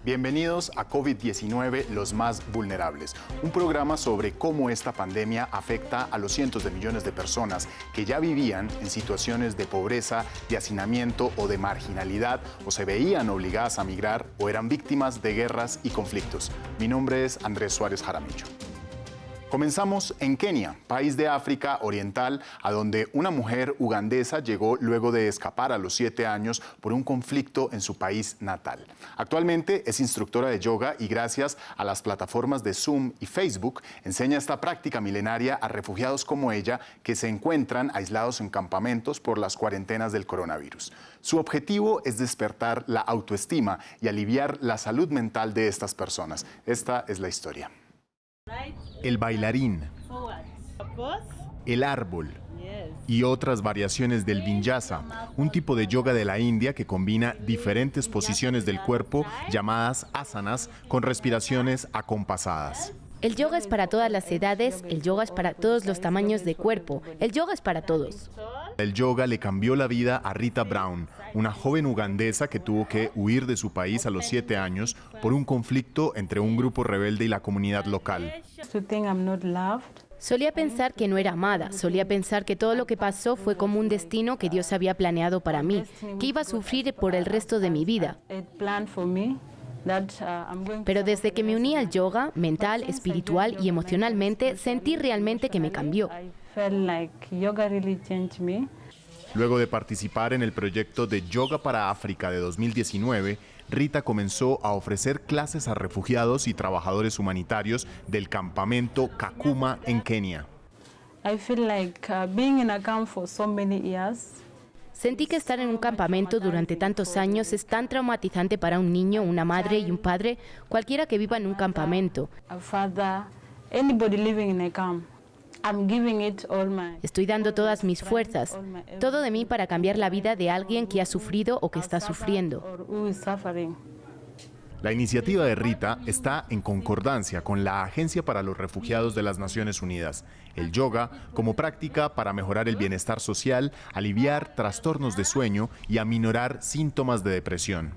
Bienvenidos a COVID-19, los más vulnerables, un programa sobre cómo esta pandemia afecta a los cientos de millones de personas que ya vivían en situaciones de pobreza, de hacinamiento o de marginalidad, o se veían obligadas a migrar o eran víctimas de guerras y conflictos. Mi nombre es Andrés Suárez Jaramillo. Comenzamos en Kenia, país de África Oriental, a donde una mujer ugandesa llegó luego de escapar a los 7 años por un conflicto en su país natal. Actualmente es instructora de yoga y gracias a las plataformas de Zoom y Facebook enseña esta práctica milenaria a refugiados como ella que se encuentran aislados en campamentos por las cuarentenas del coronavirus. Su objetivo es despertar la autoestima y aliviar la salud mental de estas personas. Esta es la historia. El bailarín, el árbol y otras variaciones del vinyasa, un tipo de yoga de la India que combina diferentes posiciones del cuerpo llamadas asanas con respiraciones acompasadas. El yoga es para todas las edades, el yoga es para todos los tamaños de cuerpo, el yoga es para todos. El yoga le cambió la vida a Rita Brown, una joven ugandesa que tuvo que huir de su país a los 7 años por un conflicto entre un grupo rebelde y la comunidad local. Solía pensar que no era amada, solía pensar que todo lo que pasó fue como un destino que Dios había planeado para mí, que iba a sufrir por el resto de mi vida. Pero desde que me uní al yoga, mental, espiritual y emocionalmente, sentí realmente que me cambió. Luego de participar en el proyecto de Yoga para África de 2019, Rita comenzó a ofrecer clases a refugiados y trabajadores humanitarios del campamento Kakuma en Kenia. Sentí que estar en un campamento durante tantos años es tan traumatizante para un niño, una madre y un padre, cualquiera que viva en un campamento. Estoy dando todas mis fuerzas, todo de mí para cambiar la vida de alguien que ha sufrido o que está sufriendo. La iniciativa de Rita está en concordancia con la Agencia para los Refugiados de las Naciones Unidas. El yoga como práctica para mejorar el bienestar social, aliviar trastornos de sueño y aminorar síntomas de depresión.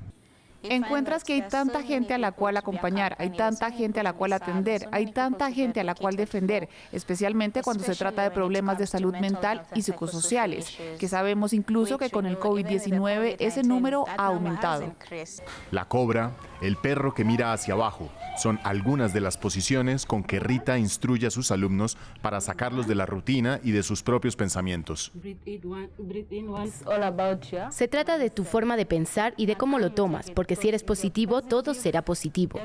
Encuentras que hay tanta gente a la cual acompañar, hay tanta gente a la cual atender, hay tanta gente a la cual defender, especialmente cuando se trata de problemas de salud mental y psicosociales, que sabemos incluso que con el COVID-19 ese número ha aumentado. La cobra, el perro que mira hacia abajo, son algunas de las posiciones con que Rita instruye a sus alumnos para sacarlos de la rutina y de sus propios pensamientos. Se trata de tu forma de pensar y de cómo lo tomas, porque si eres positivo, todo será positivo.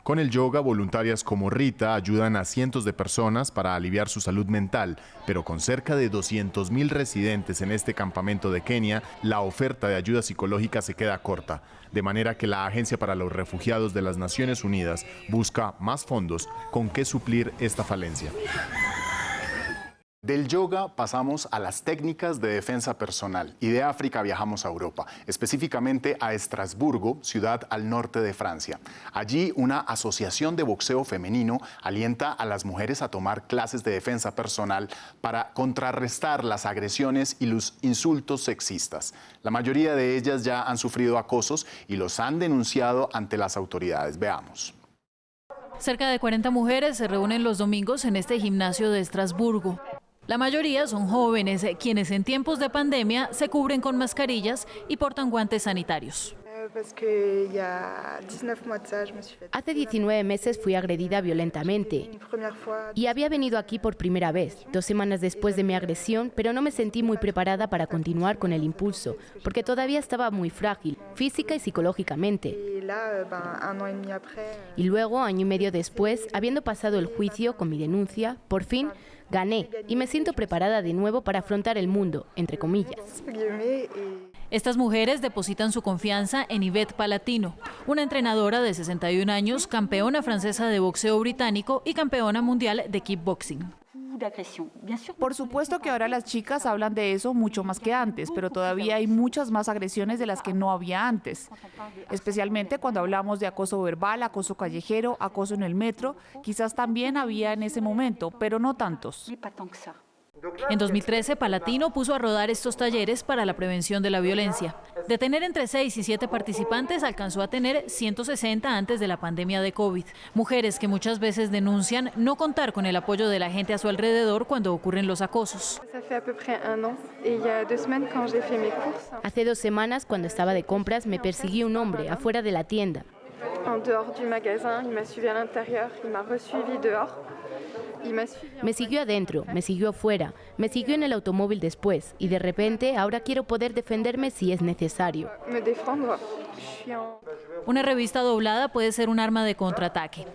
Con el yoga, voluntarias como Rita ayudan a cientos de personas para aliviar su salud mental, pero con cerca de 200,000 residentes en este campamento de Kenia, la oferta de ayuda psicológica se queda corta, de manera que la Agencia para los Refugiados de las Naciones Unidas busca más fondos con que suplir esta falencia. Del yoga pasamos a las técnicas de defensa personal y de África viajamos a Europa, específicamente a Estrasburgo, ciudad al norte de Francia. Allí una asociación de boxeo femenino alienta a las mujeres a tomar clases de defensa personal para contrarrestar las agresiones y los insultos sexistas. La mayoría de ellas ya han sufrido acosos y los han denunciado ante las autoridades. Veamos. Cerca de 40 mujeres se reúnen los domingos en este gimnasio de Estrasburgo. La mayoría son jóvenes, quienes en tiempos de pandemia se cubren con mascarillas y portan guantes sanitarios. Hace 19 meses fui agredida violentamente y había venido aquí por primera vez, 2 semanas después de mi agresión, pero no me sentí muy preparada para continuar con el impulso, porque todavía estaba muy frágil, física y psicológicamente. Y luego, año y medio después, habiendo pasado el juicio con mi denuncia, por fin gané y me siento preparada de nuevo para afrontar el mundo, entre comillas. Estas mujeres depositan su confianza en Yvette Palatino, una entrenadora de 61 años, campeona francesa de boxeo británico y campeona mundial de kickboxing. Por supuesto que ahora las chicas hablan de eso mucho más que antes, pero todavía hay muchas más agresiones de las que no había antes, especialmente cuando hablamos de acoso verbal, acoso callejero, acoso en el metro. Quizás también había en ese momento, pero no tantos. En 2013, Palatino puso a rodar estos talleres para la prevención de la violencia. De tener entre 6 y 7 participantes, alcanzó a tener 160 antes de la pandemia de COVID. Mujeres que muchas veces denuncian no contar con el apoyo de la gente a su alrededor cuando ocurren los acosos. Hace 2 semanas, cuando estaba de compras, me persiguió un hombre afuera de la tienda. Me siguió adentro, me siguió afuera, me siguió en el automóvil después y de repente ahora quiero poder defenderme si es necesario. Una revista doblada puede ser un arma de contraataque.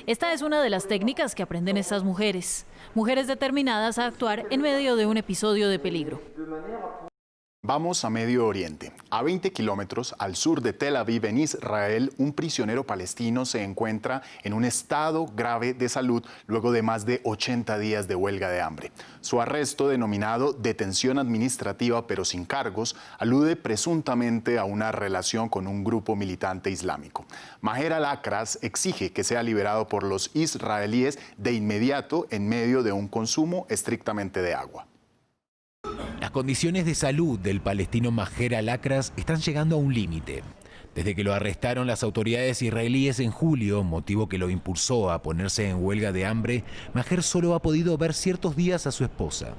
Esta es una de las técnicas que aprenden estas mujeres. Mujeres determinadas a actuar en medio de un episodio de peligro. Vamos a Medio Oriente. A 20 kilómetros al sur de Tel Aviv, en Israel, un prisionero palestino se encuentra en un estado grave de salud luego de más de 80 días de huelga de hambre. Su arresto, denominado detención administrativa pero sin cargos, alude presuntamente a una relación con un grupo militante islámico. Maher al-Akras exige que sea liberado por los israelíes de inmediato en medio de un consumo estrictamente de agua. Las condiciones de salud del palestino Maher al-Akras están llegando a un límite. Desde que lo arrestaron las autoridades israelíes en julio, motivo que lo impulsó a ponerse en huelga de hambre, Maher solo ha podido ver ciertos días a su esposa.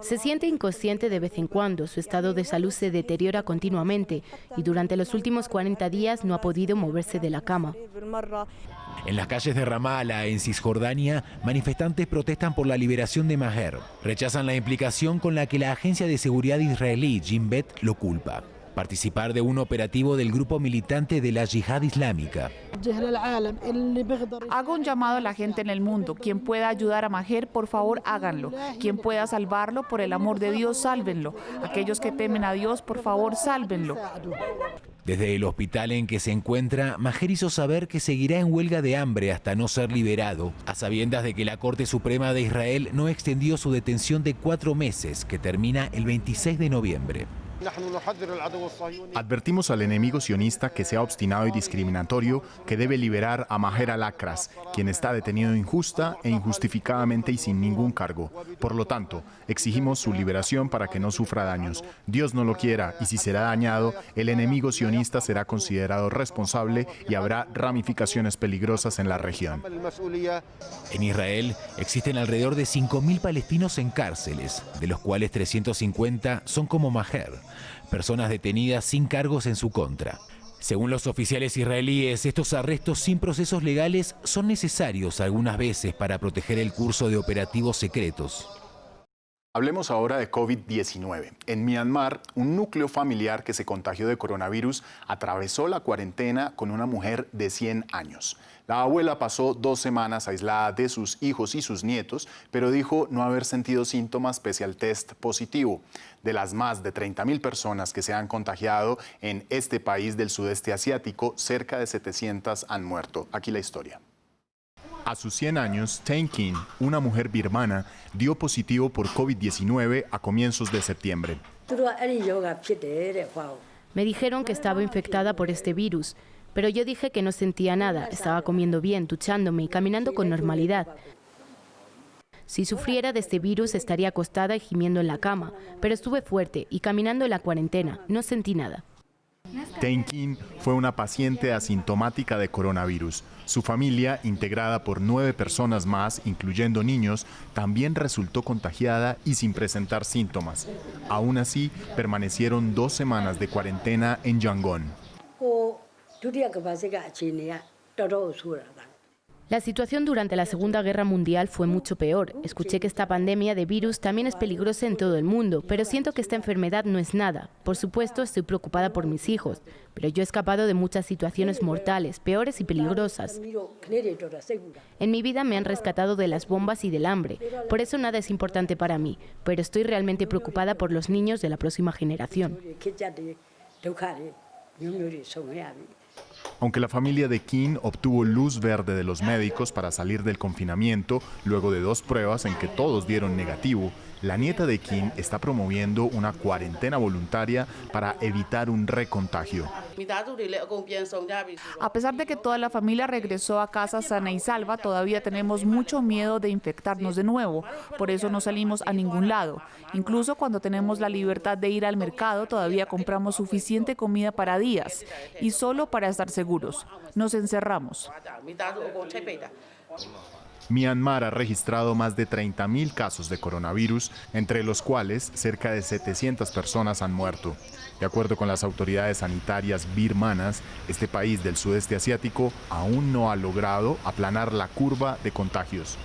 Se siente inconsciente de vez en cuando, su estado de salud se deteriora continuamente y durante los últimos 40 días no ha podido moverse de la cama. En las calles de Ramallah, en Cisjordania, manifestantes protestan por la liberación de Maher. Rechazan la implicación con la que la agencia de seguridad israelí, Shin Bet, lo culpa. Participar de un operativo del grupo militante de la Yihad Islámica. Hago un llamado a la gente en el mundo. Quien pueda ayudar a Maher, por favor, háganlo. Quien pueda salvarlo, por el amor de Dios, sálvenlo. Aquellos que temen a Dios, por favor, sálvenlo. Desde el hospital en que se encuentra, Maher hizo saber que seguirá en huelga de hambre hasta no ser liberado, a sabiendas de que la Corte Suprema de Israel no extendió su detención de 4 meses, que termina el 26 de noviembre. Advertimos al enemigo sionista que sea obstinado y discriminatorio, que debe liberar a Maher al-Akras, quien está detenido injusta e injustificadamente y sin ningún cargo. Por lo tanto, exigimos su liberación para que no sufra daños. Dios no lo quiera, y si será dañado, el enemigo sionista será considerado responsable y habrá ramificaciones peligrosas en la región. En Israel existen alrededor de 5.000 palestinos en cárceles, de los cuales 350 son como Maher, personas detenidas sin cargos en su contra. Según los oficiales israelíes, estos arrestos sin procesos legales son necesarios algunas veces para proteger el curso de operativos secretos. Hablemos ahora de COVID-19. En Myanmar, un núcleo familiar que se contagió de coronavirus atravesó la cuarentena con una mujer de 100 años. La abuela pasó 2 semanas aislada de sus hijos y sus nietos, pero dijo no haber sentido síntomas pese al test positivo. De las más de 30.000 personas que se han contagiado en este país del sudeste asiático, cerca de 700 han muerto. Aquí la historia. A sus 100 años, Thein Kin, una mujer birmana, dio positivo por COVID-19 a comienzos de septiembre. Me dijeron que estaba infectada por este virus, pero yo dije que no sentía nada, estaba comiendo bien, duchándome y caminando con normalidad. Si sufriera de este virus estaría acostada y gimiendo en la cama, pero estuve fuerte y caminando en la cuarentena, no sentí nada. Thein Kin fue una paciente asintomática de coronavirus. Su familia, integrada por 9 personas más, incluyendo niños, también resultó contagiada y sin presentar síntomas. Aún así, permanecieron 2 semanas de cuarentena en Yangon. La situación durante la Segunda Guerra Mundial fue mucho peor. Escuché que esta pandemia de virus también es peligrosa en todo el mundo, pero siento que esta enfermedad no es nada. Por supuesto, estoy preocupada por mis hijos, pero yo he escapado de muchas situaciones mortales, peores y peligrosas. En mi vida me han rescatado de las bombas y del hambre, por eso nada es importante para mí, pero estoy realmente preocupada por los niños de la próxima generación. Aunque la familia de Kin obtuvo luz verde de los médicos para salir del confinamiento, luego de 2 pruebas en que todos dieron negativo, La nieta de Kim está promoviendo una cuarentena voluntaria para evitar un recontagio. A pesar de que toda la familia regresó a casa sana y salva, todavía tenemos mucho miedo de infectarnos de nuevo. Por eso no salimos a ningún lado. Incluso cuando tenemos la libertad de ir al mercado, todavía compramos suficiente comida para días. Y solo para estar seguros, nos encerramos. Myanmar ha registrado más de 30.000 casos de coronavirus, entre los cuales cerca de 700 personas han muerto. De acuerdo con las autoridades sanitarias birmanas, este país del sudeste asiático aún no ha logrado aplanar la curva de contagios.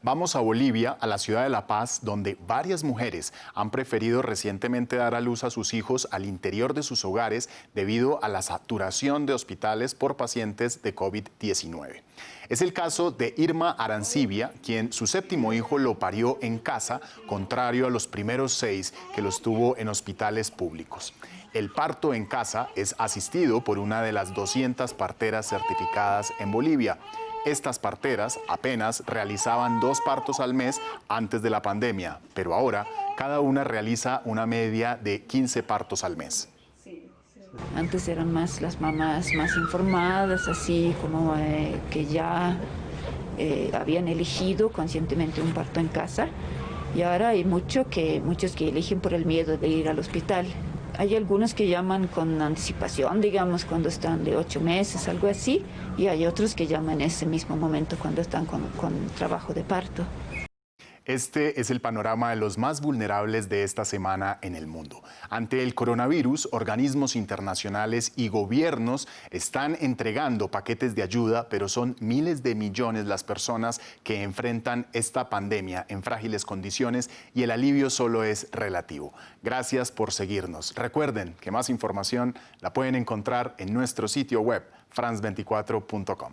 Vamos a Bolivia, a la ciudad de La Paz, donde varias mujeres han preferido recientemente dar a luz a sus hijos al interior de sus hogares debido a la saturación de hospitales por pacientes de COVID-19. Es el caso de Irma Arancibia, quien su séptimo hijo lo parió en casa, contrario a los primeros 6 que los tuvo en hospitales públicos. El parto en casa es asistido por una de las 200 parteras certificadas en Bolivia. Estas parteras apenas realizaban 2 partos al mes antes de la pandemia, pero ahora cada una realiza una media de 15 partos al mes. Antes eran más las mamás más informadas, así como que ya habían elegido conscientemente un parto en casa, y ahora hay muchos que eligen por el miedo de ir al hospital. Hay algunos que llaman con anticipación, digamos, cuando están de 8 meses, algo así, y hay otros que llaman en ese mismo momento cuando están con trabajo de parto. Este es el panorama de los más vulnerables de esta semana en el mundo. Ante el coronavirus, organismos internacionales y gobiernos están entregando paquetes de ayuda, pero son miles de millones las personas que enfrentan esta pandemia en frágiles condiciones y el alivio solo es relativo. Gracias por seguirnos. Recuerden que más información la pueden encontrar en nuestro sitio web france24.com.